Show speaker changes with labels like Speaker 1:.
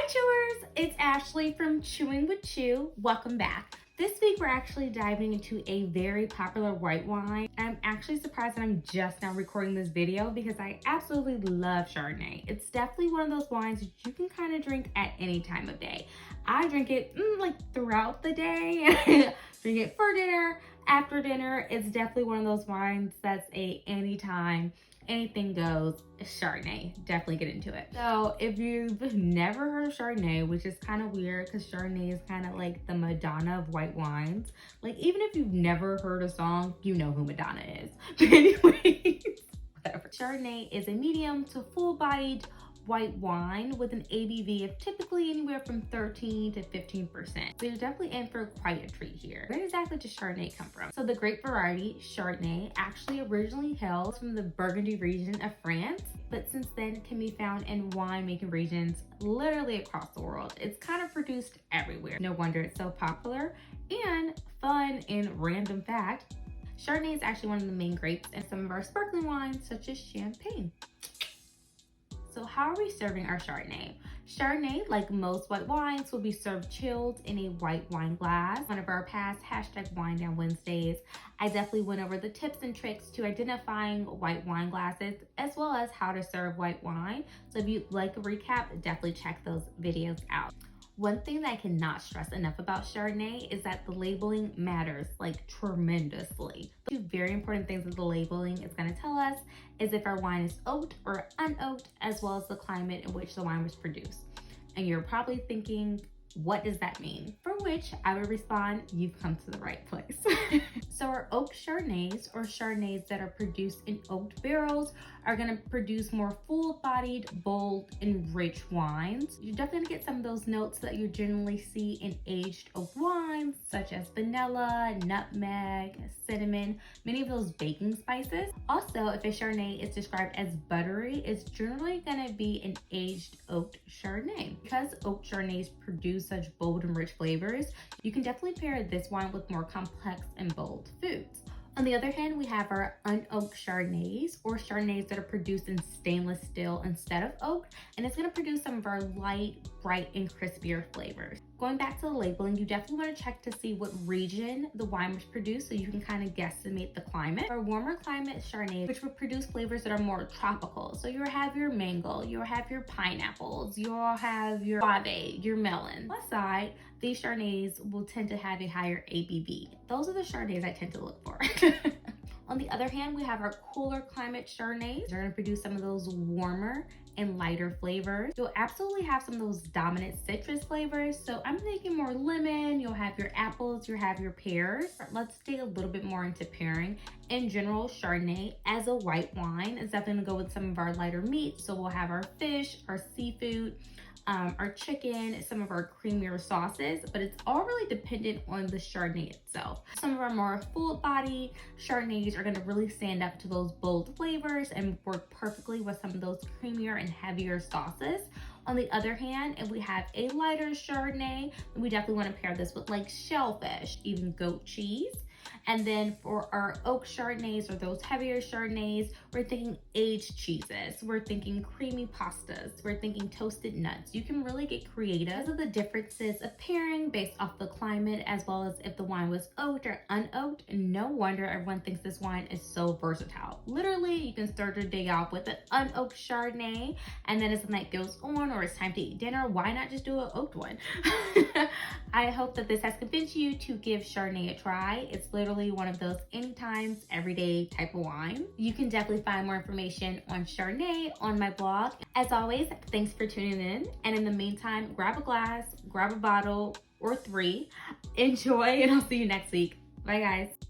Speaker 1: Hi chewers, it's Ashley from Chewing with Chew. Welcome back. This week we're actually diving into a very popular white wine. I'm actually surprised that I'm just now recording this video because I absolutely love Chardonnay. It's definitely one of those wines that you can kind of drink at any time of day. I drink it like throughout the day. Drink it for dinner, after dinner. It's definitely one of those wines that's a anytime, anything goes. Chardonnay, definitely get into it. So if you've never heard of Chardonnay, which is kind of weird because Chardonnay is kind of like the Madonna of white wines. Like even if you've never heard a song, you know who Madonna is. But anyways, whatever. Chardonnay is a medium to full-bodied white wine with an ABV of typically anywhere from 13 to 15%. So you're definitely in for quite a treat here. Where exactly does Chardonnay come from? So the grape variety Chardonnay actually originally hails from the Burgundy region of France, but since then can be found in winemaking regions literally across the world. It's kind of produced everywhere. No wonder it's so popular. And fun and random fact, Chardonnay is actually one of the main grapes in some of our sparkling wines such as champagne. So how are we serving our Chardonnay? Chardonnay, like most white wines, will be served chilled in a white wine glass. One of our past #Wine Down Wednesdays, I definitely went over the tips and tricks to identifying white wine glasses as well as how to serve white wine. So if you'd like a recap, definitely check those videos out. One thing that I cannot stress enough about Chardonnay is that the labeling matters like tremendously. Two very important things that the labeling is going to tell us is if our wine is oaked or unoaked, as well as the climate in which the wine was produced. And you're probably thinking, what does that mean? For which I would respond, you've come to the right place. So our oak Chardonnays, or Chardonnays that are produced in oaked barrels, are going to produce more full-bodied, bold, and rich wines. You're definitely going to get some of those notes that you generally see in aged oak wines, such as vanilla, nutmeg, cinnamon, many of those baking spices. Also, if a Chardonnay is described as buttery, it's generally going to be an aged oaked Chardonnay. Because oak Chardonnays produce such bold and rich flavors, you can definitely pair this wine with more complex and bold foods. On the other hand, we have our unoaked Chardonnays, or Chardonnays that are produced in stainless steel instead of oak, and it's going to produce some of our light, bright, and crispier flavors. Going back to the labeling, you definitely want to check to see what region the wine was produced so you can kind of guesstimate the climate. For warmer climate Chardonnay, which will produce flavors that are more tropical. So you'll have your mango, you'll have your pineapples, you'll have your guave, your melon. Plus side, these Chardonnays will tend to have a higher ABV. Those are the Chardonnays I tend to look for. On the other hand, we have our cooler climate Chardonnays. They're going to produce some of those warmer and lighter flavors. You'll absolutely have some of those dominant citrus flavors. So I'm thinking more lemon, you'll have your apples, you'll have your pears. Let's dig a little bit more into pairing. In general, Chardonnay as a white wine is definitely gonna go with some of our lighter meats. So we'll have our fish, our seafood, our chicken, some of our creamier sauces, but it's all really dependent on the Chardonnay itself. Some of our more full-body Chardonnays are gonna really stand up to those bold flavors and work perfectly with some of those creamier and heavier sauces. On the other hand, if we have a lighter Chardonnay, we definitely wanna pair this with like shellfish, even goat cheese. And then for our oak Chardonnays, or those heavier Chardonnays, we're thinking aged cheeses. We're thinking creamy pastas. We're thinking toasted nuts. You can really get creative. Because of the differences of pairing based off the climate, as well as if the wine was oaked or unoaked. No wonder everyone thinks this wine is so versatile. Literally, you can start your day off with an unoaked Chardonnay, and then as the night goes on or it's time to eat dinner, why not just do an oaked one? I hope that this has convinced you to give Chardonnay a try. It's literally one of those anytime, everyday type of wine. You can definitely find more information on Chardonnay on my blog. As always, thanks for tuning in. And in the meantime, grab a glass, grab a bottle or 3, enjoy, and I'll see you next week. Bye guys.